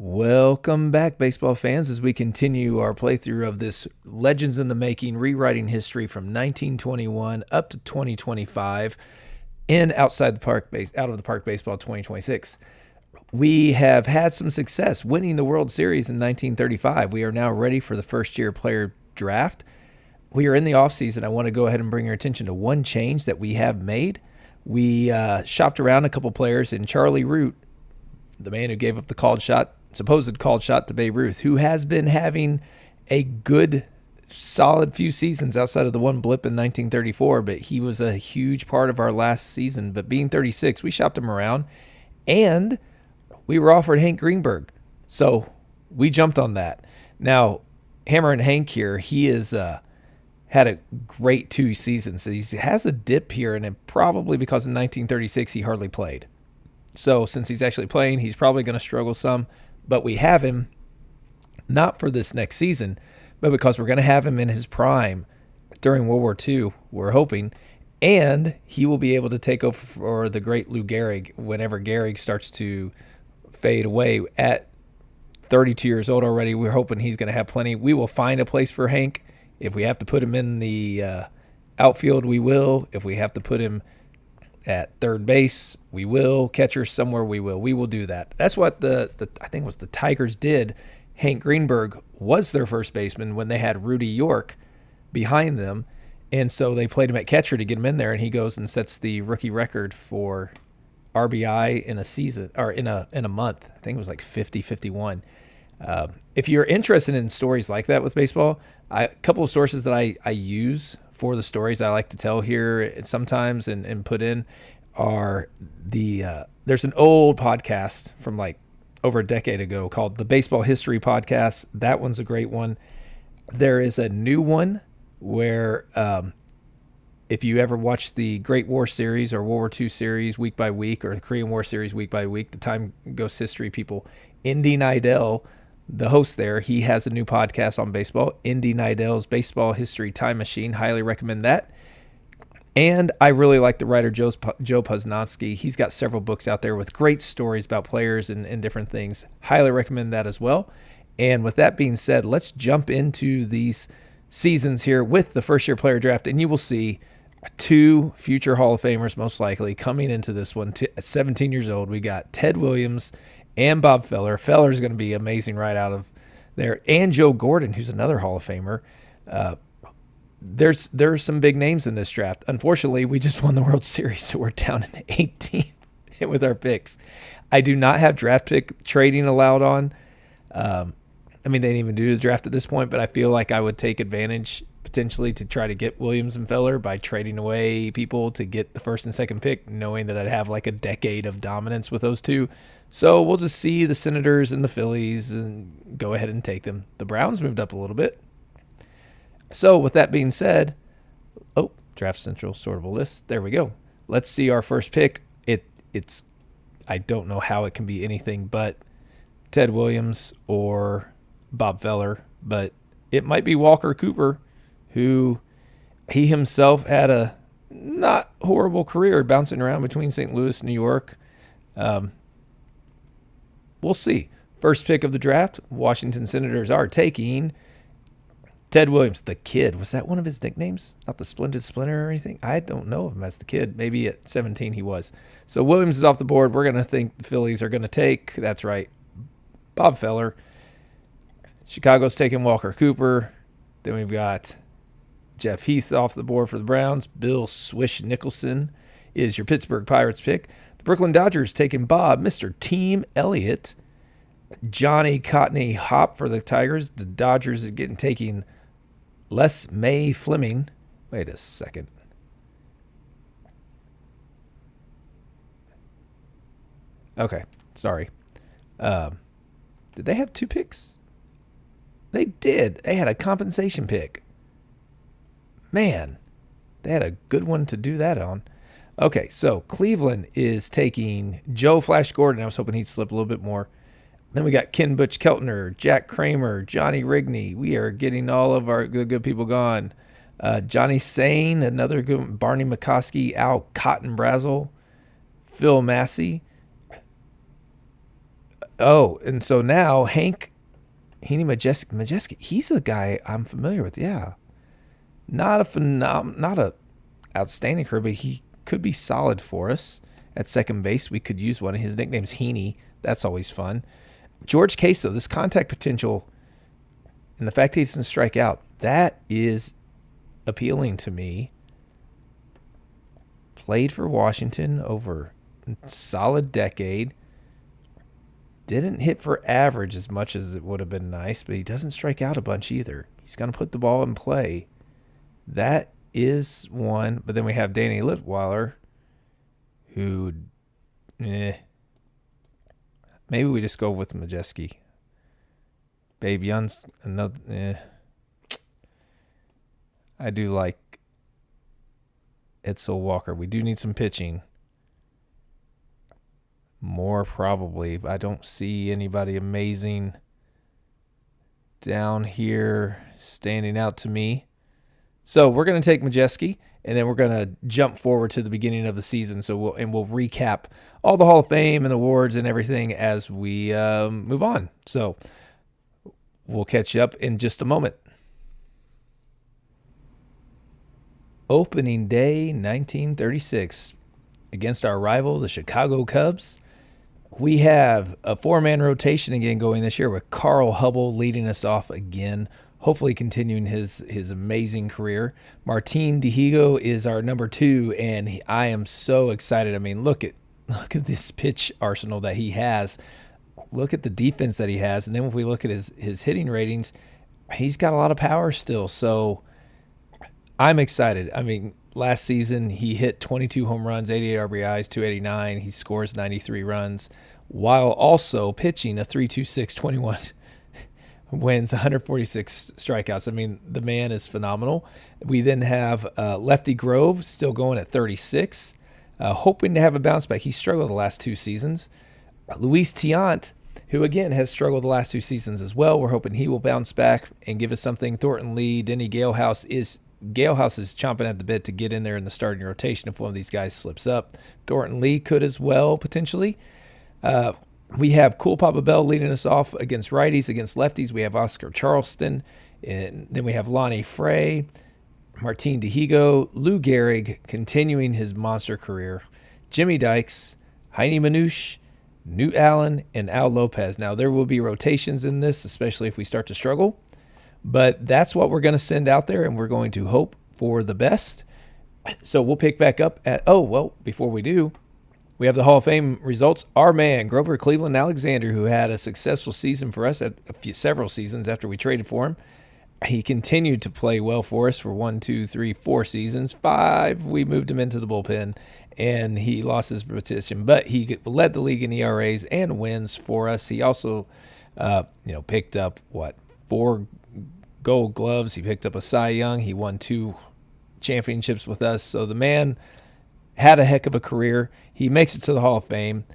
Welcome back, baseball fans, as we continue our playthrough of this Legends in the Making, rewriting history from 1921 up to 2025 in out of the park baseball 2026. We have had some success winning the World Series in 1935. We are now ready for the first year player draft. We are in the offseason. I want to go ahead and bring your attention to one change that we have made. We shopped around a couple players, and Charlie Root, the man who gave up the supposed called shot to Babe Ruth, who has been having a good, solid few seasons outside of the one blip in 1934, but he was a huge part of our last season. But being 36, we shopped him around, and we were offered Hank Greenberg. So we jumped on that. Now, Hammer and Hank here, he is had a great 2 seasons. He has a dip here, and probably because in 1936 he hardly played. So since he's actually playing, he's probably going to struggle some. But we have him not for this next season, but because we're going to have him in his prime during World War II, we're hoping. And he will be able to take over for the great Lou Gehrig whenever Gehrig starts to fade away at 32 years old already. We're hoping he's going to have plenty. We will find a place for Hank. If we have to put him in the outfield, we will. If we have to put him at third base, we will. Catcher somewhere, we will. We will do that. That's what I think it was the Tigers did. Hank Greenberg was their first baseman when they had Rudy York behind them, and so they played him at catcher to get him in there, and he goes and sets the rookie record for RBI in a season, or in a month. I think it was like 50, 51. If you're interested in stories like that with baseball, a couple of sources that I use for the stories I like to tell here sometimes and put in are there's an old podcast from like over a decade ago called the Baseball History Podcast. That one's a great one. There is a new one where if you ever watch the Great War series or World War II series week by week, or the Korean War series week by week, the Time Ghost History people, Indy Neidell, the host there, he has a new podcast on baseball, Indy Neidell's Baseball History Time Machine. Highly recommend that. And I really like the writer Joe Posnanski. He's got several books out there with great stories about players and different things. Highly recommend that as well. And with that being said, let's jump into these seasons here with the first year player draft, and you will see 2 future Hall of Famers most likely coming into this one. At 17 years old, we got Ted Williams and Bob Feller. Feller's going to be amazing right out of there. And Joe Gordon, who's another Hall of Famer. There's some big names in this draft. Unfortunately, we just won the World Series, so we're down in 18th with our picks. I do not have draft pick trading allowed on. They didn't even do the draft at this point, but I feel like I would take advantage potentially to try to get Williams and Feller by trading away people to get the first and second pick, knowing that I'd have like a decade of dominance with those two. So we'll just see the Senators and the Phillies and go ahead and take them. The Browns moved up a little bit. So with that being said, Draft Central sortable list. There we go. Let's see our first pick. It's I don't know how it can be anything but Ted Williams or Bob Feller, but it might be Walker Cooper, who he himself had a not horrible career bouncing around between St. Louis, New York. We'll see. First pick of the draft, Washington Senators are taking Ted Williams, the Kid. Was that one of his nicknames? Not the Splendid Splinter or anything? I don't know of him as the Kid. Maybe at 17 he was. So Williams is off the board. We're going to think the Phillies are going to take, that's right, Bob Feller. Chicago's taking Walker Cooper. Then we've got Jeff Heath off the board for the Browns. Bill Swish Nicholson is your Pittsburgh Pirates pick. The Brooklyn Dodgers taking Bob, Mr. Team Elliott. Johnny Cotney Hop for the Tigers. The Dodgers are taking Les May Fleming. Wait a second. Okay, sorry. Did they have 2 picks? They did. They had a compensation pick. Man, they had a good one to do that on. Okay, so Cleveland is taking Joe Flash Gordon. I was hoping he'd slip a little bit more. Then we got Ken Butch Keltner, Jack Kramer, Johnny Rigney. We are getting all of our good people gone. Johnny Sane, another good, Barney McCoskey, Al Cotton Brazel, Phil Massey. Oh, and so now Hank Heaney Majeski, he's a guy I'm familiar with. Yeah, not a outstanding career, but he could be solid for us at second base. We could use one of his nicknames, Heaney. That's always fun. George Queso, this contact potential and the fact that he doesn't strike out, that is appealing to me. Played for Washington over a solid decade. Didn't hit for average as much as it would have been nice, but he doesn't strike out a bunch either. He's going to put the ball in play. That is one. But then we have Danny Litweiler, who, maybe we just go with Majeski. Babe Young's another. I do like Edsel Walker. We do need some pitching. More probably. I don't see anybody amazing down here standing out to me. So we're going to take Majeski, and then we're going to jump forward to the beginning of the season. So we'll recap all the Hall of Fame and awards and everything as we move on. So we'll catch you up in just a moment. Opening day 1936 against our rival, the Chicago Cubs. We have a four-man rotation again going this year with Carl Hubble leading us off again, hopefully continuing his amazing career. Martin Dihigo is our number 2, and I am so excited. I mean, look at this pitch arsenal that he has. Look at the defense that he has, and then if we look at his hitting ratings, he's got a lot of power still. So I'm excited. I mean, last season he hit 22 home runs, 88 RBIs, 289. He scores 93 runs, while also pitching a 3.26, 21 wins, 146 strikeouts. I mean, the man is phenomenal. We then have Lefty Grove still going at 36, hoping to have a bounce back. He struggled the last 2 seasons. Luis Tiant, who again has struggled the last 2 seasons as well. We're hoping he will bounce back and give us something. Thornton Lee, Denny Galehouse is chomping at the bit to get in there in the starting rotation if one of these guys slips up. Thornton Lee could as well, potentially. We have Cool Papa Bell leading us off against righties. Against lefties, we have Oscar Charleston. And then we have Lonnie Frey, Martin Dihigo, Lou Gehrig continuing his monster career, Jimmy Dykes, Heine Manouche, Newt Allen, and Al Lopez. Now, there will be rotations in this, especially if we start to struggle. But that's what we're going to send out there, and we're going to hope for the best. So we'll pick back up at, before we do, we have the Hall of Fame results. Our man, Grover Cleveland Alexander, who had a successful season for us several seasons after we traded for him. He continued to play well for us for 4 seasons. 5, we moved him into the bullpen, and he lost his position. But he led the league in ERAs and wins for us. He also, picked up, 4 Gold Gloves. He picked up a Cy Young. He won 2 championships with us. So the man had a heck of a career. He makes it to the Hall of Fame.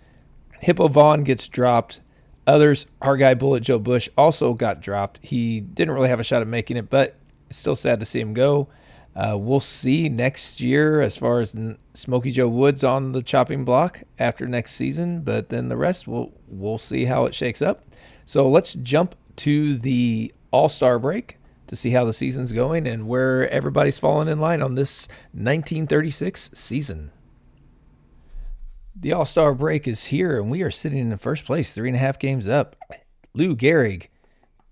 Hippo Vaughn gets dropped. Others, our guy Bullet Joe Bush also got dropped. He didn't really have a shot at making it, but it's still sad to see him go. We'll see next year as far as Smokey Joe Woods on the chopping block after next season, but then the rest, we'll see how it shakes up. So let's jump to the All-Star break to see how the season's going and where everybody's falling in line on this 1936 season. The All-Star break is here, and we are sitting in first place, 3.5 games up. Lou Gehrig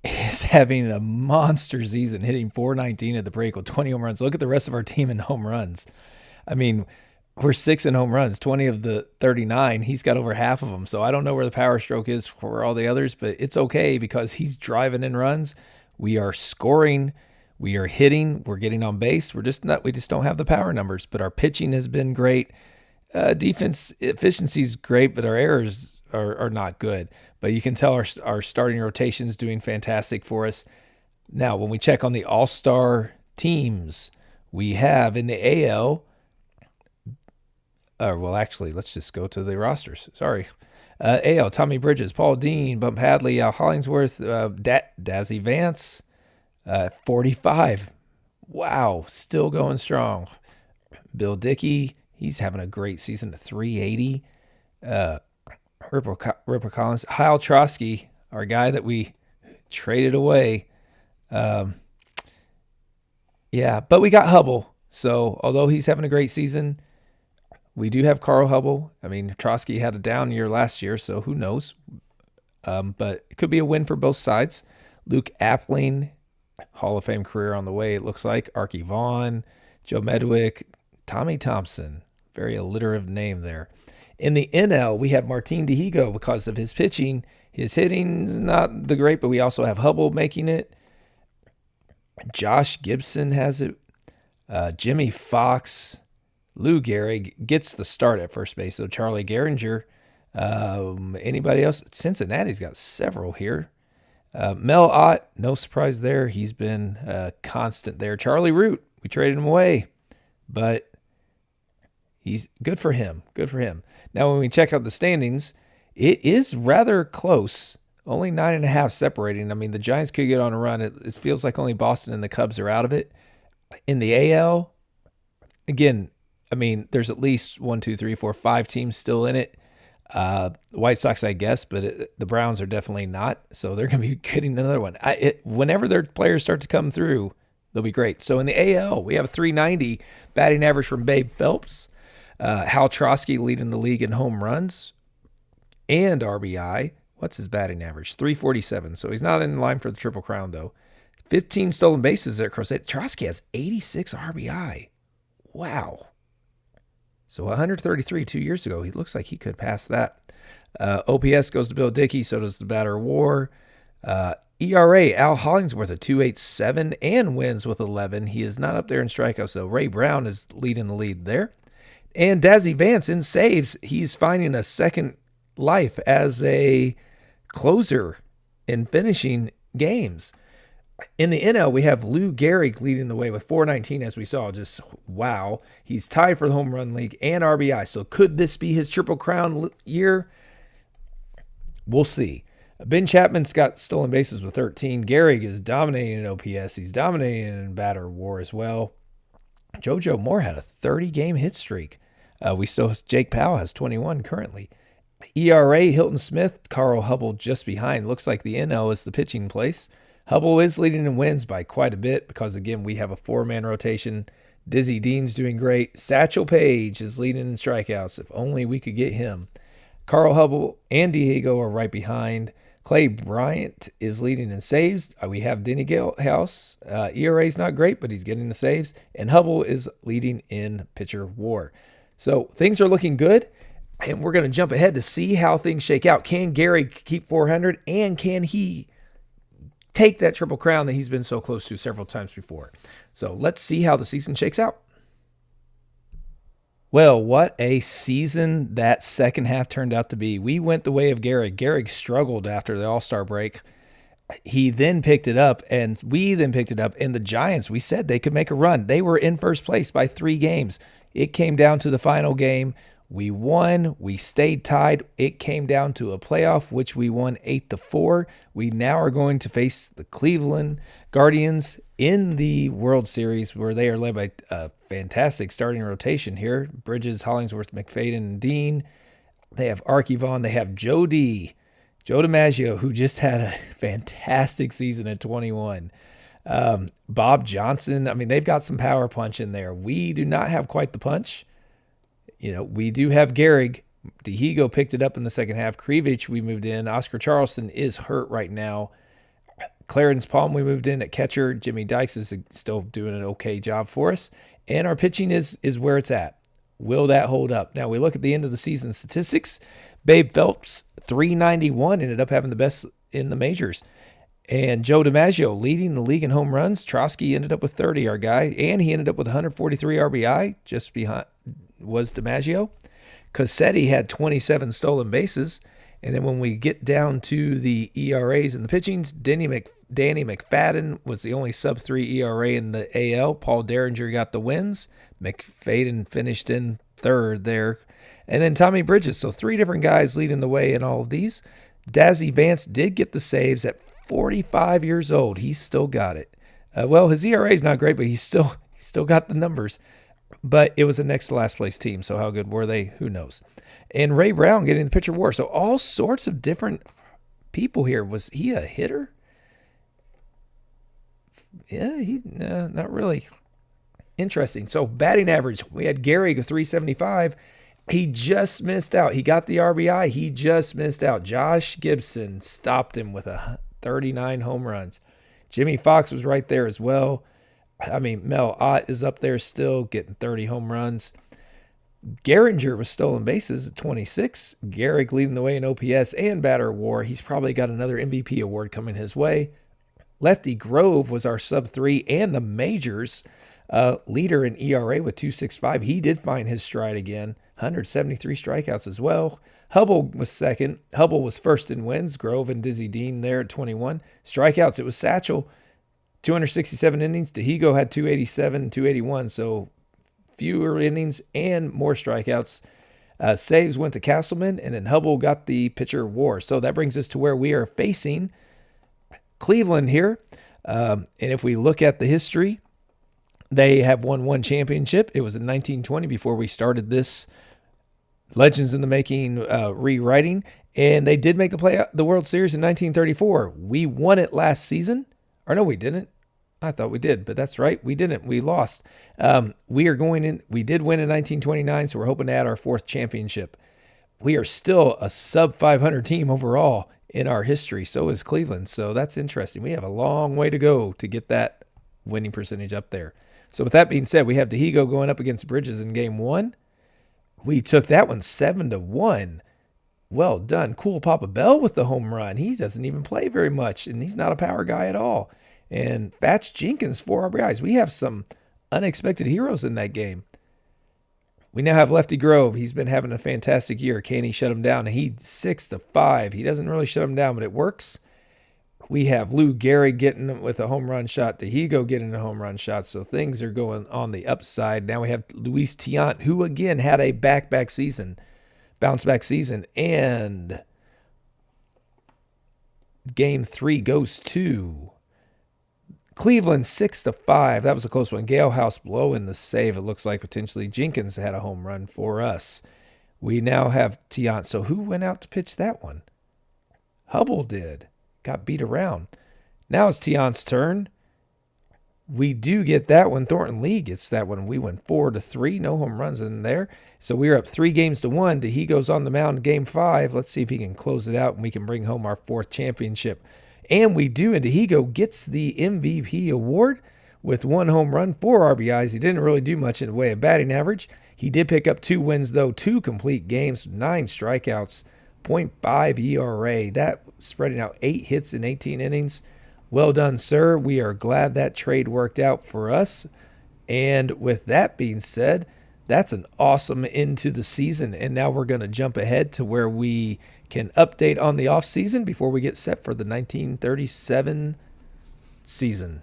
is having a monster season, hitting .419 at the break with 20 home runs. Look at the rest of our team in home runs. I mean, we're 6 in home runs, 20 of the 39. He's got over half of them, so I don't know where the power stroke is for all the others, but it's okay because he's driving in runs. We are scoring. We are hitting. We're getting on base. We just don't have the power numbers, but our pitching has been great. Defense efficiency is great, but our errors are not good. But you can tell our starting rotation is doing fantastic for us. Now, when we check on the All-Star teams, we have in the AL, let's just go to the rosters. Sorry. AL, Tommy Bridges, Paul Dean, Bump Hadley, Al Hollingsworth, Dazzy Vance, 45. Wow, still going strong. Bill Dickey, he's having a great season at 380. Ripper Collins, Hal Trotsky, our guy that we traded away. Um, yeah, but we got Hubble. So although he's having a great season, we do have Carl Hubble. I mean, Trotsky had a down year last year, so who knows? But it could be a win for both sides. Luke Appling, Hall of Fame career on the way, it looks like. Archie Vaughn, Joe Medwick, Tommy Thompson. Very alliterative name there. In the NL, we have Martin Dihigo because of his pitching. His hitting's not the great, but we also have Hubble making it. Josh Gibson has it. Jimmy Fox, Lou Gehrig gets the start at first base. So Charlie Gehringer. Anybody else? Cincinnati's got several here. Mel Ott, no surprise there. He's been constant there. Charlie Root, we traded him away, but he's good for him. Good for him. Now, when we check out the standings, it is rather close. Only 9.5 separating. I mean, the Giants could get on a run. It feels like only Boston and the Cubs are out of it. In the AL, again, I mean, there's at least 5 teams still in it. The White Sox, I guess, but the Browns are definitely not. So they're going to be getting another one. Whenever their players start to come through, they'll be great. So in the AL, we have a 390 batting average from Babe Phelps. Hal Trotsky leading the league in home runs and RBI. What's his batting average? 347. So he's not in line for the Triple Crown, though. 15 stolen bases there. Trotsky has 86 RBI. Wow. So 133 2 years ago. He looks like he could pass that. OPS goes to Bill Dickey. So does the batter WAR. ERA, Al Hollingsworth at 2.87 and wins with 11. He is not up there in strikeouts, though. Ray Brown is leading the lead there. And Dazzy Vance in saves. He's finding a second life as a closer in finishing games. In the NL, we have Lou Gehrig leading the way with 419, as we saw. Just wow. He's tied for the home run league and RBI. So could this be his Triple Crown year? We'll see. Ben Chapman's got stolen bases with 13. Gehrig is dominating in OPS. He's dominating in batter WAR as well. JoJo Moore had a 30-game hit streak. Jake Powell has 21 currently. ERA, Hilton Smith, Carl Hubble just behind. Looks like the NL is the pitching place. Hubble is leading in wins by quite a bit because, again, we have a 4-man rotation. Dizzy Dean's doing great. Satchel Paige is leading in strikeouts. If only we could get him. Carl Hubble and Diego are right behind. Clay Bryant is leading in saves. We have Denny Galehouse. ERA is not great, but he's getting the saves. And Hubble is leading in pitcher WAR. So things are looking good. And we're going to jump ahead to see how things shake out. Can Gary keep 400? And can he take that Triple Crown that he's been so close to several times before? So let's see how the season shakes out. Well, what a season that second half turned out to be. We went the way of Gehrig. Gehrig struggled after the All-Star break. He then picked it up, and we then picked it up. And the Giants, we said they could make a run. They were in first place by 3 games. It came down to the final game. We won. We stayed tied. It came down to a playoff, which we won 8-4. We now are going to face the Cleveland Guardians in the World Series, where they are led by a fantastic starting rotation here. Bridges, Hollingsworth, McFadden, and Dean. They have Archie Vaughn. They have Joe DiMaggio, who just had a fantastic season at 21. Bob Johnson. I mean, they've got some power punch in there. We do not have quite the punch. We do have Gehrig. Dihigo picked it up in the second half. Krivich, we moved in. Oscar Charleston is hurt right now. Clarence Palm, we moved in at catcher. Jimmy Dykes is still doing an okay job for us. And our pitching is where it's at. Will that hold up? Now, we look at the end of the season statistics. Babe Phelps, 391, ended up having the best in the majors. And Joe DiMaggio leading the league in home runs. Trotsky ended up with 30, our guy. And he ended up with 143 RBI, just behind was DiMaggio. Cassetti had 27 stolen bases. And then when we get down to the ERAs and the pitchings, Danny McFadden was the only sub-3 ERA in the AL. Paul Derringer got the wins. McFadden finished in third there. And then Tommy Bridges. So 3 different guys leading the way in all of these. Dazzy Vance did get the saves at 45 years old. He's still got it. Well, his ERA is not great, but he's still got the numbers. But it was a next to last place team, so how good were they? Who knows? and Ray Brown getting the pitcher war. So all sorts of different people here. Was he a hitter? Yeah, not really. Interesting. So batting average, we had Gehrig a 375. He just missed out. He got the RBI. He just missed out. Josh Gibson stopped him with 39 home runs. Jimmy Fox was right there as well. I mean, Mel Ott is up there still getting 30 home runs. Gehringer was stolen bases at 26. Gehrig leading the way in OPS and batter war. He's probably got another MVP award coming his way. Lefty Grove was our sub-3 and the majors leader in ERA with 2.65. He did find his stride again. 173 strikeouts as well. Hubble was second. Hubble was first in wins. Grove and Dizzy Dean there at 21. Strikeouts, it was Satchel, 267 innings. Dahigo had 287 and 281, so fewer innings and more strikeouts. Saves went to Castleman, and then Hubble got the pitcher war. So that brings us to where we are facing Cleveland here. And if we look at the history, they have won one championship. It was in 1920 before we started this Legends in the Making rewriting. And they did make the World Series in 1934. We won it last season. Or no, we didn't. I thought we did, but that's right. We didn't. We lost. We did win in 1929, so we're hoping to add our fourth championship. We are still a sub 500 team overall in our history. So is Cleveland. So that's interesting. We have a long way to go to get that winning percentage up there. So with that being said, we have Dahigo going up against Bridges in game 1. We took that one 7-1. Well done. Cool Papa Bell with the home run. He doesn't even play very much, and he's not a power guy at all. And Fats Jenkins, 4 RBIs. We have some unexpected heroes in that game. We now have Lefty Grove. He's been having a fantastic year. Can he shut him down? And he's 6-5. He doesn't really shut him down, but it works. We have Lou Gehrig getting with a home run shot. Dahigo getting a home run shot. So things are going on the upside. Now we have Luis Tiant, who again had a bounce back season. And game 3 goes to Cleveland, 6-5. That was a close one. Gale House blowing the save. It looks like potentially Jenkins had a home run for us. We now have Tiant. So who went out to pitch that one? Hubble did. Got beat around. Now it's Tiant's turn. We do get that one. Thornton Lee gets that one. We went 4-3. No home runs in there. So we're up 3-1. He goes on the mound in game 5. Let's see if he can close it out and we can bring home our 4th championship. And we do, and Dahigo gets the MVP award with 1 home run, 4 RBIs. He didn't really do much in the way of batting average. He did pick up 2 wins, though, 2 complete games, 9 strikeouts, 0.5 ERA. That spreading out 8 hits in 18 innings. Well done, sir. We are glad that trade worked out for us. And with that being said, that's an awesome end to the season. And now we're going to jump ahead to where we can update on the offseason before we get set for the 1937 season.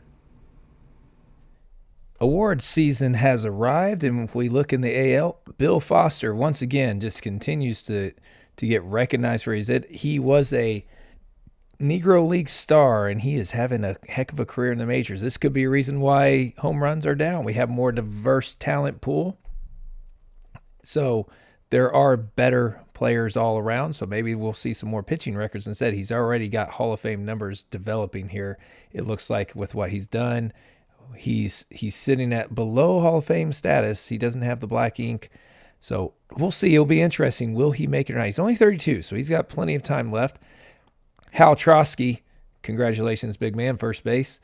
Award season has arrived, and if we look in the AL, Bill Foster once again just continues to get recognized for his. He was a Negro League star, and he is having a heck of a career in the majors. This could be a reason why home runs are down. We have more diverse talent pool, so there are better players all around, so maybe we'll see some more pitching records instead. He's already got Hall of Fame numbers developing here, it looks like, with what he's done. He's sitting at below Hall of Fame status. He doesn't have the black ink, so we'll see. It'll be interesting. Will he make it or not? He's only 32, so he's got plenty of time left. Hal Trotsky, congratulations, big man, first base.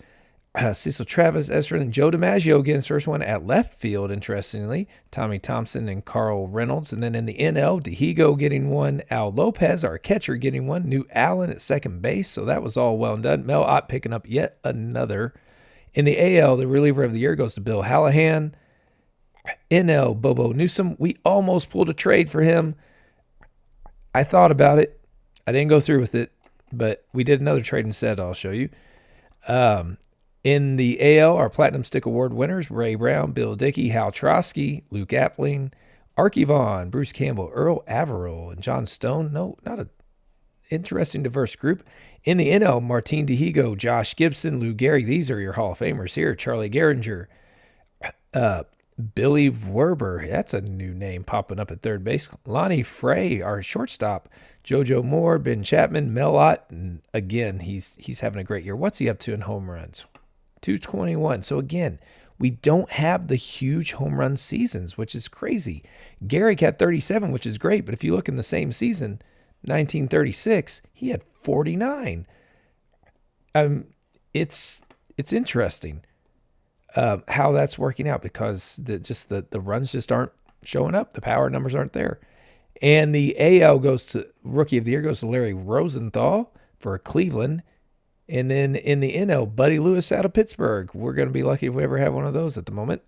Cecil Travis, Esther, and Joe DiMaggio against first one at left field, interestingly. Tommy Thompson and Carl Reynolds. And then in the NL, Dahigo getting one. Al Lopez, our catcher, getting one. New Allen at second base. So that was all well done. Mel Ott picking up yet another. In the AL, the reliever of the year goes to Bill Hallahan. NL, Bobo Newsom. We almost pulled a trade for him. I thought about it. I didn't go through with it, but we did another trade instead. I'll show you. In the AL, our Platinum Stick Award winners, Ray Brown, Bill Dickey, Hal Trotsky, Luke Appling, Archie Vaughn, Bruce Campbell, Earl Averill, and John Stone. No, not an interesting, diverse group. In the NL, Martin Dahigo, Josh Gibson, Lou Gehrig. These are your Hall of Famers here. Charlie Gehringer, Billy Werber, that's a new name popping up at third base. Lonnie Frey, our shortstop. JoJo Moore, Ben Chapman, Mel Ott, and again, he's having a great year. What's he up to in home runs? 221. So again, we don't have the huge home run seasons, which is crazy. Garrick had 37, which is great, but if you look in the same season, 1936, he had 49. It's interesting how that's working out because the runs just aren't showing up. The power numbers aren't there. And the AL Rookie of the Year goes to Larry Rosenthal for Cleveland. And then in the NL, Buddy Lewis out of Pittsburgh. We're going to be lucky if we ever have one of those at the moment.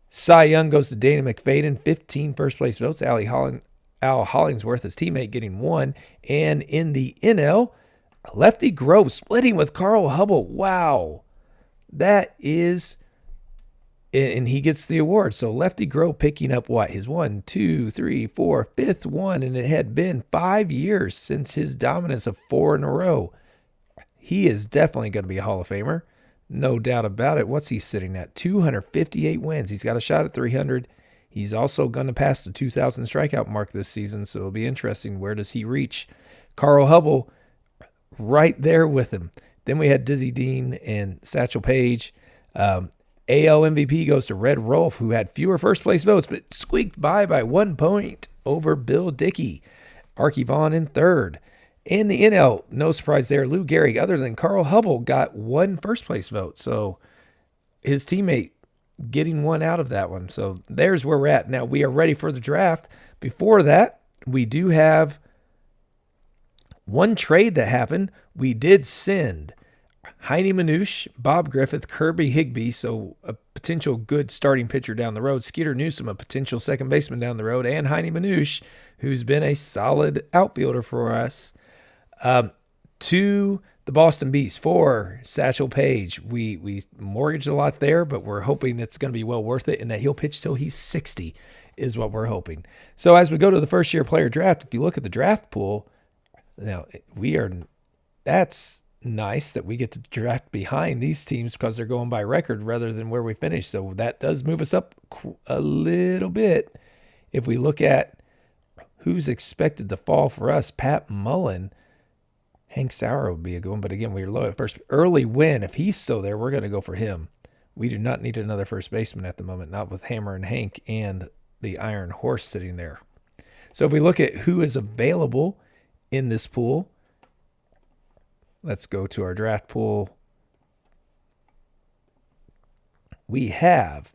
Cy Young goes to Danny McFadden, 15 first place votes. Al Hollingsworth, his teammate, getting 1. And in the NL, Lefty Grove splitting with Carl Hubble. Wow. That is... And he gets the award. So Lefty Grove picking up what? His 1, 2, 3, 4, fifth one. And it had been 5 years since his dominance of 4 in a row. He is definitely going to be a Hall of Famer. No doubt about it. What's he sitting at? 258 wins. He's got a shot at 300. He's also going to pass the 2,000 strikeout mark this season. So it'll be interesting. Where does he reach? Carl Hubble right there with him. Then we had Dizzy Dean and Satchel Paige. AL MVP goes to Red Rolfe, who had fewer first-place votes, but squeaked by 1 point over Bill Dickey. Archie Vaughn in third. In the NL, no surprise there, Lou Gehrig, other than Carl Hubble, got 1 first-place vote. So his teammate getting 1 out of that one. So there's where we're at. Now we are ready for the draft. Before that, we do have one trade that happened. We did send Heine Manouche, Bob Griffith, Kirby Higbee, so a potential good starting pitcher down the road. Skeeter Newsom, a potential second baseman down the road. And Heine Manouche, who's been a solid outfielder for us, to the Boston Bees for Satchel Paige. We mortgaged a lot there, but we're hoping it's going to be well worth it and that he'll pitch till he's 60 is what we're hoping. So as we go to the first-year player draft, if you look at the draft pool, now that's nice that we get to draft behind these teams because they're going by record rather than where we finish. So that does move us up a little bit. If we look at who's expected to fall for us, Pat Mullen, Hank Sauer would be a good one. But again, we're low at first. Early win, if he's still there, we're going to go for him. We do not need another first baseman at the moment, not with Hammer and Hank and the Iron Horse sitting there. So if we look at who is available in this pool, let's go to our draft pool. We have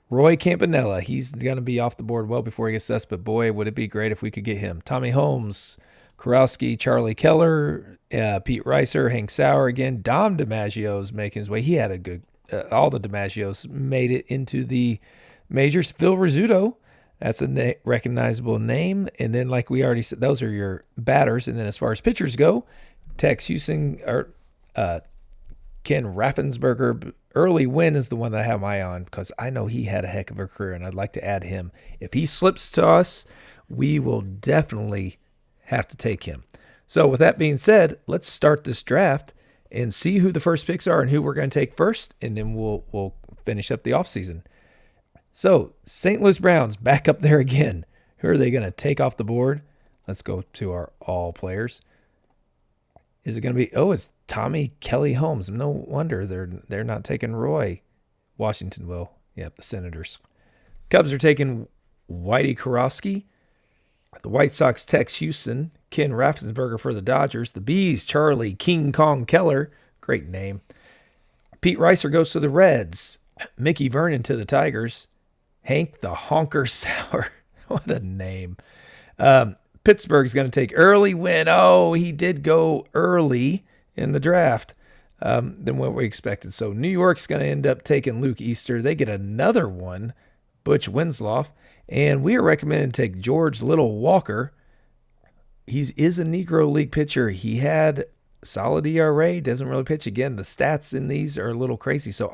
Roy Campanella. He's going to be off the board well before he gets to us, but boy, would it be great if we could get him. Tommy Holmes, Kurowski, Charlie Keller, Pete Reiser, Hank Sauer again. Dom DiMaggio's making his way. He had a good, all the DiMaggios made it into the majors. Phil Rizzuto, that's a recognizable name. And then, like we already said, those are your batters. And then as far as pitchers go, Tex Houston or Ken Raffensperger. Early win is the one that I have my eye on because I know he had a heck of a career and I'd like to add him. If he slips to us, we will definitely have to take him. So with that being said, let's start this draft and see who the first picks are and who we're going to take first, and then we'll finish up the offseason. So St. Louis Browns back up there again. Who are they going to take off the board? Let's go to our all players. Is it going to be, it's Tommy Kelly Holmes. No wonder they're not taking Roy. Washington will. Yep, the Senators. Cubs are taking Whitey Kurowski. The White Sox, Tex Houston. Ken Raffensperger for the Dodgers. The Bees, Charlie King Kong Keller. Great name. Pete Reiser goes to the Reds. Mickey Vernon to the Tigers. Hank the Honker Sauer. What a name. Pittsburgh's going to take early win. Oh, he did go early in the draft than what we expected. So New York's going to end up taking Luke Easter. They get another one, Butch Winslow. And we are recommending to take George Little Walker. He is a Negro League pitcher. He had solid ERA, doesn't really pitch. Again, the stats in these are a little crazy. So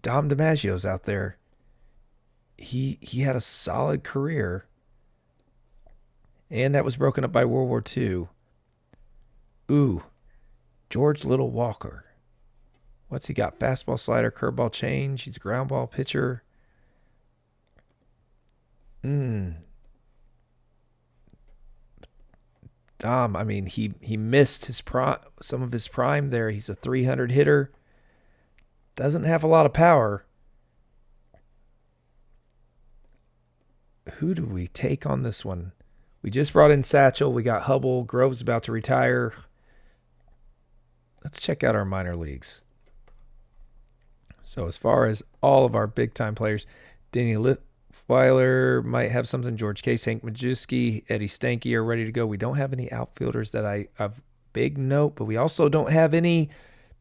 Dom DiMaggio's out there. He had a solid career, and that was broken up by World War II. Ooh, George Little Walker. What's he got? Fastball, slider, curveball, change. He's a ground ball pitcher. I mean, he missed his some of his prime there. He's a 300 hitter. Doesn't have a lot of power. Who do we take on this one? We just brought in Satchel. We got Hubble. Grove's about to retire. Let's check out our minor leagues. So as far as all of our big-time players, Danny Litweiler might have something. George Case, Hank Majewski, Eddie Stanky are ready to go. We don't have any outfielders that I have big note, but we also don't have any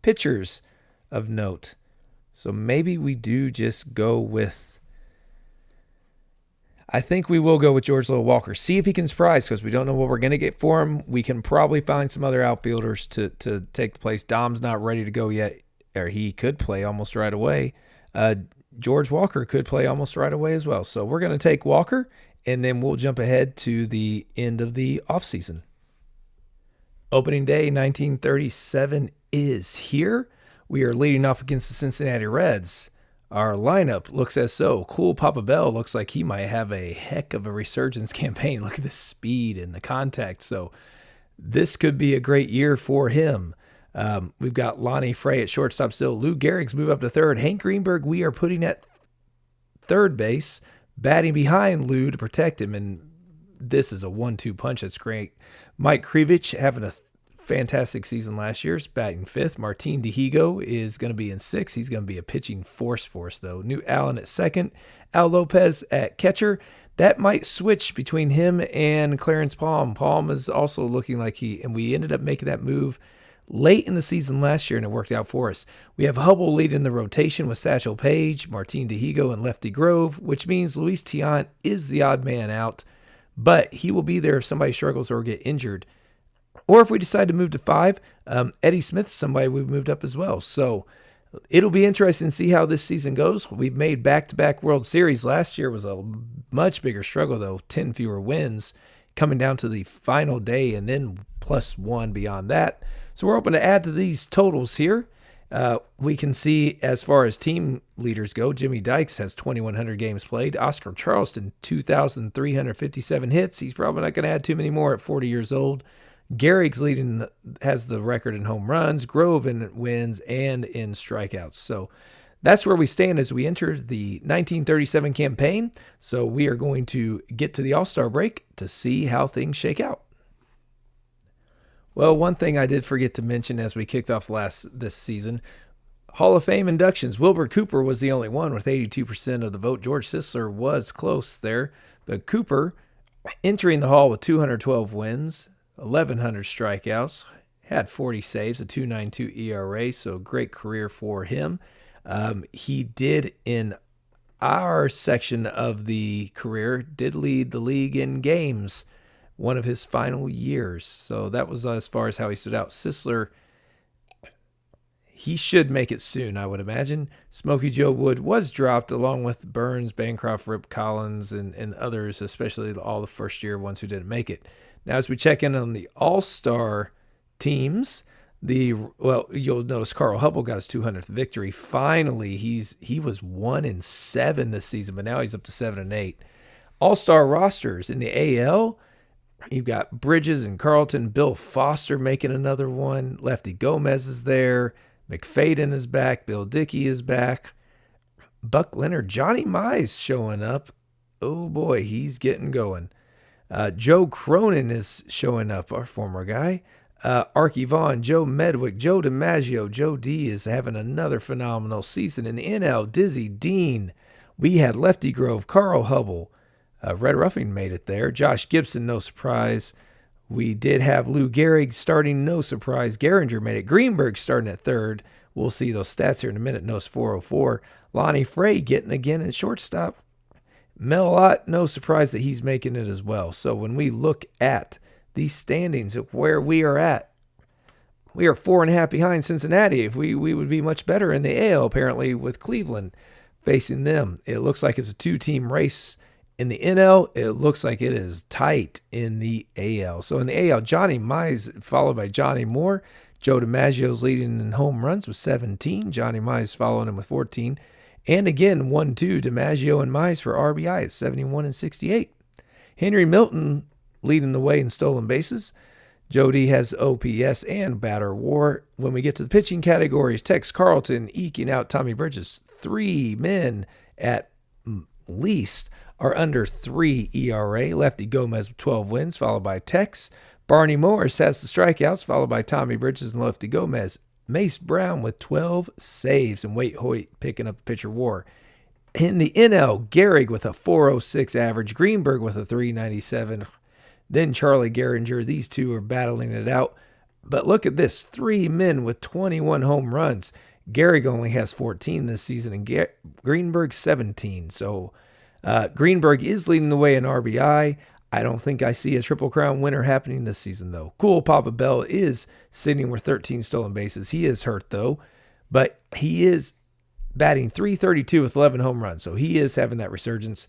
pitchers of note. So maybe we do just go with, I think we will go with George Little Walker. See if he can surprise, because we don't know what we're going to get for him. We can probably find some other outfielders to take the place. Dom's not ready to go yet, or he could play almost right away. George Walker could play almost right away as well. So we're going to take Walker, and then we'll jump ahead to the end of the offseason. Opening day 1937 is here. We are leading off against the Cincinnati Reds. Our lineup looks as so. Cool Papa Bell looks like he might have a heck of a resurgence campaign. Look at the speed and the contact. So this could be a great year for him. We've got Lonnie Frey at shortstop still. Lou Gehrig's move up to third. Hank Greenberg we are putting at third base, batting behind Lou to protect him. And this is a 1-2 punch. That's great. Mike Krivich having a fantastic season last year, batting fifth. Martin Dihigo is going to be in sixth. He's going to be a pitching force for us, though. Newt Allen at second. Al Lopez at catcher. That might switch between him and Clarence Palm. Palm is also looking like and we ended up making that move late in the season last year, and it worked out for us. We have Hubble leading the rotation with Satchel Paige, Martin Dihigo, and Lefty Grove, which means Luis Tiant is the odd man out, but he will be there if somebody struggles or get injured. Or if we decide to move to five, Eddie Smith's somebody we've moved up as well. So it'll be interesting to see how this season goes. We've made back-to-back World Series. Last year was a much bigger struggle, though, 10 fewer wins coming down to the final day and then +1 beyond that. So we're hoping to add to these totals here. We can see as far as team leaders go, Jimmy Dykes has 2,100 games played. Oscar Charleston, 2,357 hits. He's probably not going to add too many more at 40 years old. Gehrig's has the record in home runs, Grove in wins, and in strikeouts. So that's where we stand as we enter the 1937 campaign. So we are going to get to the All-Star break to see how things shake out. Well, one thing I did forget to mention as we kicked off this season, Hall of Fame inductions. Wilbur Cooper was the only one with 82% of the vote. George Sisler was close there, but Cooper entering the Hall with 212 wins, 1,100 strikeouts, had 40 saves, a 2.92 ERA, so great career for him. He did, in our section of the career, did lead the league in games one of his final years. So that was as far as how he stood out. Sisler, he should make it soon, I would imagine. Smokey Joe Wood was dropped along with Burns, Bancroft, Rip Collins, and others, especially all the first-year ones who didn't make it. Now, as we check in on the All-Star teams, you'll notice Carl Hubble got his 200th victory. Finally, he was 1-7 this season, but now he's up to 7-8. All-Star rosters in the AL, you've got Bridges and Carlton, Bill Foster making another one. Lefty Gomez is there. McFadden is back. Bill Dickey is back. Buck Leonard, Johnny Mize showing up. Oh boy, he's getting going. Joe Cronin is showing up, our former guy. Archie Vaughn, Joe Medwick, Joe DiMaggio. Joe D is having another phenomenal season. In the NL, Dizzy Dean. We had Lefty Grove, Carl Hubble. Red Ruffing made it there. Josh Gibson, no surprise. We did have Lou Gehrig starting, no surprise. Gehringer made it. Greenberg starting at third. We'll see those stats here in a minute. No's 404. Lonnie Frey getting again at shortstop. Mel Ott, no surprise that he's making it as well. So when we look at these standings of where we are at, we are 4.5 behind Cincinnati. If we would be much better in the AL, apparently, with Cleveland facing them. It looks like it's a 2-team race. In the NL, it looks like it is tight in the AL. So in the AL, Johnny Mize followed by Johnny Moore. Joe DiMaggio's leading in home runs with 17. Johnny Mize following him with 14. And again, 1-2, DiMaggio and Mize for RBI at 71 and 68. Henry Milton leading the way in stolen bases. Jody has OPS and batter WAR. When we get to the pitching categories, Tex Carlton eking out Tommy Bridges. 3 men at least are under 3 ERA. Lefty Gomez with 12 wins, followed by Tex. Barney Morris has the strikeouts, followed by Tommy Bridges and Lefty Gomez. Mace Brown with 12 saves, and Wade Hoyt picking up the pitcher WAR. In the NL, Gehrig with a 406 average, Greenberg with a 397, then Charlie Gehringer. These two are battling it out. But look at this, 3 men with 21 home runs. Gehrig only has 14 this season, and Greenberg 17. So Greenberg is leading the way in RBI. I don't think I see a Triple Crown winner happening this season, though. Cool Papa Bell is sitting with 13 stolen bases. He is hurt, though, but he is batting .332 with 11 home runs, so he is having that resurgence.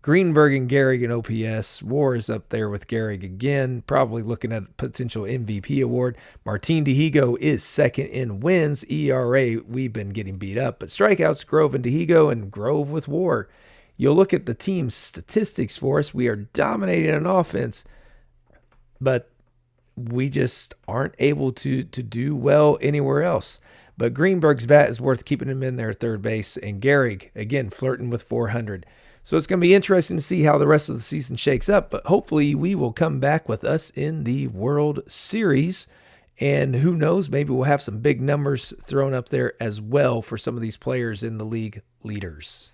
Greenberg and Gehrig and OPS. WAR is up there with Gehrig again, probably looking at a potential MVP award. Martin Dihigo is second in wins. ERA, we've been getting beat up, but strikeouts, Grove and Dihigo, and Grove with WAR. You'll look at the team's statistics for us. We are dominating on offense, but we just aren't able to do well anywhere else. But Greenberg's bat is worth keeping him in there at third base, and Gehrig, again, flirting with 400. So it's going to be interesting to see how the rest of the season shakes up, but hopefully we will come back with us in the World Series, and who knows, maybe we'll have some big numbers thrown up there as well for some of these players in the league leaders.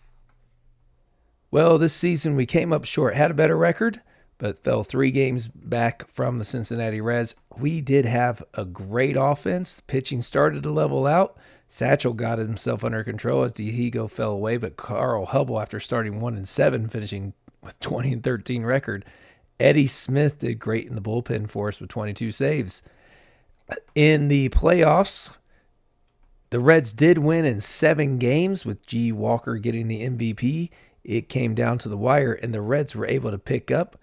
Well, this season we came up short, had a better record, but fell 3 games back from the Cincinnati Reds. We did have a great offense. The pitching started to level out. Satchel got himself under control as Dihigo fell away, but Carl Hubble, after starting 1-7, finishing with 20-13 record. Eddie Smith did great in the bullpen for us with 22 saves. In the playoffs, the Reds did win in 7 games with G. Walker getting the MVP. It came down to the wire, and the Reds were able to pick up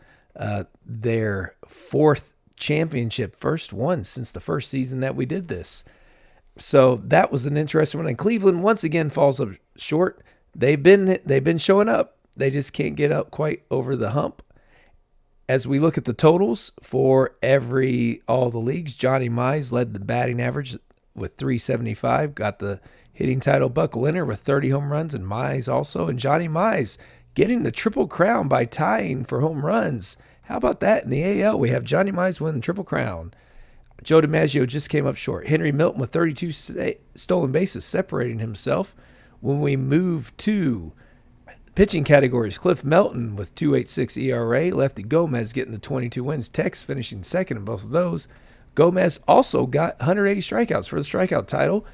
their 4th championship, first one since the first season that we did this. So that was an interesting one. And Cleveland once again falls up short. They've been showing up. They just can't get up quite over the hump. As we look at the totals for all the leagues, Johnny Mize led the batting average with 375, got the hitting title. Buck Leonard with 30 home runs, and Mize also. And Johnny Mize getting the Triple Crown by tying for home runs. How about that? In the AL, we have Johnny Mize winning the Triple Crown. Joe DiMaggio just came up short. Henry Milton with 32 stolen bases, separating himself. When we move to pitching categories, Cliff Melton with 2.86 ERA. Lefty Gomez getting the 22 wins. Tex finishing second in both of those. Gomez also got 180 strikeouts for the strikeout title.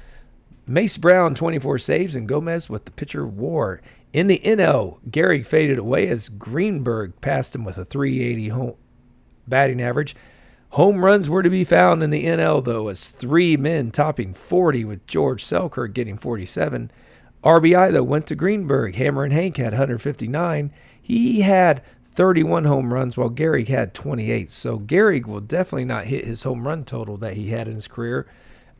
Mace Brown, 24 saves, and Gomez with the pitcher WAR. In the NL, Gehrig faded away as Greenberg passed him with a 380 batting average. Home runs were to be found in the NL, though, as 3 men topping 40, with George Selkirk getting 47. RBI, though, went to Greenberg. Hammer and Hank had 159. He had 31 home runs, while Gehrig had 28. So Gehrig will definitely not hit his home run total that he had in his career,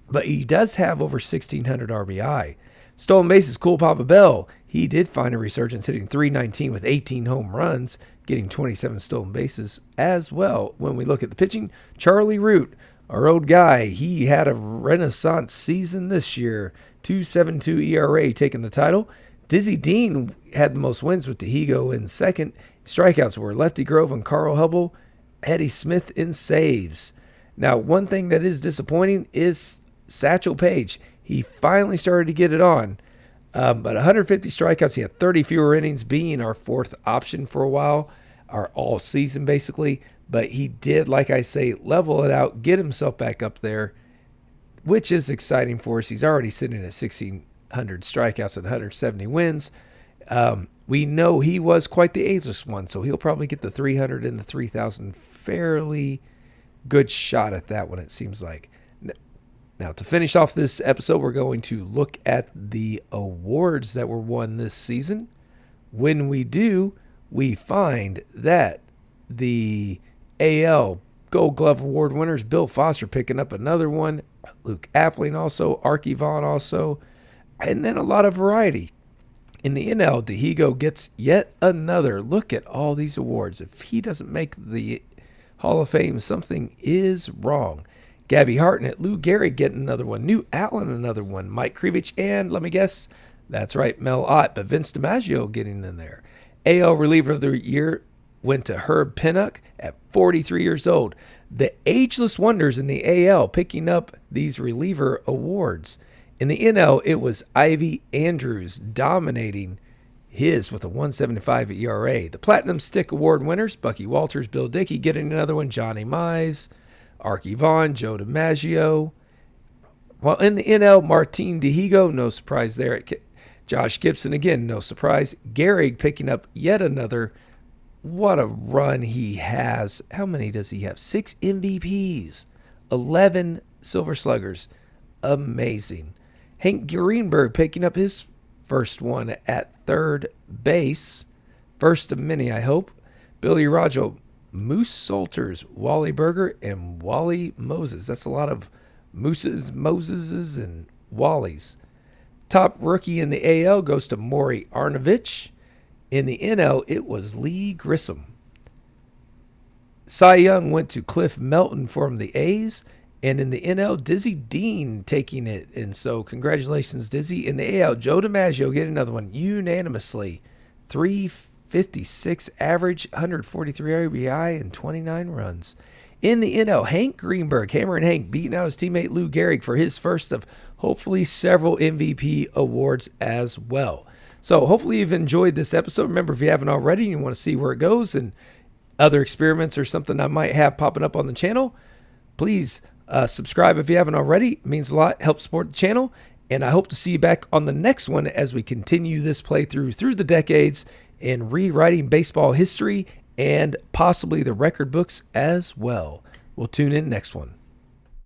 but he does have over 1,600 RBI. Stolen bases, Cool Papa Bell. He did find a resurgence, hitting .319 with 18 home runs, getting 27 stolen bases as well. When we look at the pitching, Charlie Root, our old guy, he had a renaissance season this year. 2.72 ERA, taking the title. Dizzy Dean had the most wins with Dihigo in second. Strikeouts were Lefty Grove and Carl Hubble. Eddie Smith in saves. Now, one thing that is disappointing is Satchel Paige. He finally started to get it on. But 150 strikeouts. He had 30 fewer innings, being our 4th option for a while, our all season basically. But he did, like I say, level it out, get himself back up there, which is exciting for us. He's already sitting at 1,600 strikeouts and 170 wins. We know he was quite the ageless one, so he'll probably get the 300 and the 3,000. Fairly good shot at that one, it seems like. Now, to finish off this episode, we're going to look at the awards that were won this season. When we do, we find that the AL Gold Glove Award winners, Bill Foster picking up another one. Luke Appling also, Archie Vaughn also, and then a lot of variety. In the NL, Dihigo gets yet another. Look at all these awards. If he doesn't make the Hall of Fame, something is wrong. Gabby Hartnett, Lou Gehrig getting another one. New Allen another one. Mike Krivich, and let me guess, that's right, Mel Ott, but Vince DiMaggio getting in there. AL Reliever of the Year went to Herb Pinnock at 43 years old. The ageless wonders in the AL picking up these reliever awards. In the NL, it was Ivy Andrews dominating his with a 1.75 ERA. The Platinum Stick Award winners, Bucky Walters, Bill Dickey getting another one, Johnny Mize, Archie Vaughn, Joe DiMaggio. While in the NL, Martin Dihigo, no surprise there. Josh Gibson, again, no surprise. Gehrig picking up yet another. What a run he has. How many does he have? 6 MVPs, 11 Silver Sluggers. Amazing. Hank Greenberg picking up his first one at third base. First of many, I hope. Billy Rajo, Moose Solters, Wally Berger, and Wally Moses. That's a lot of Mooses, Moseses, and Wallies. Top rookie in the AL goes to Maury Arnovich. In the NL, it was Lee Grissom. Cy Young went to Cliff Melton from the A's. And in the NL, Dizzy Dean taking it. And so congratulations, Dizzy. In the AL, Joe DiMaggio getting another one unanimously. 356 average, 143 RBI, and 29 runs. In the NL, Hank Greenberg, Hammer and Hank, beating out his teammate Lou Gehrig for his first of hopefully several MVP awards as well. So hopefully you've enjoyed this episode. Remember, if you haven't already and you want to see where it goes and other experiments or something I might have popping up on the channel, please subscribe if you haven't already. It means a lot. Helps support the channel. And I hope to see you back on the next one as we continue this playthrough through the decades in rewriting baseball history and possibly the record books as well. We'll tune in next one.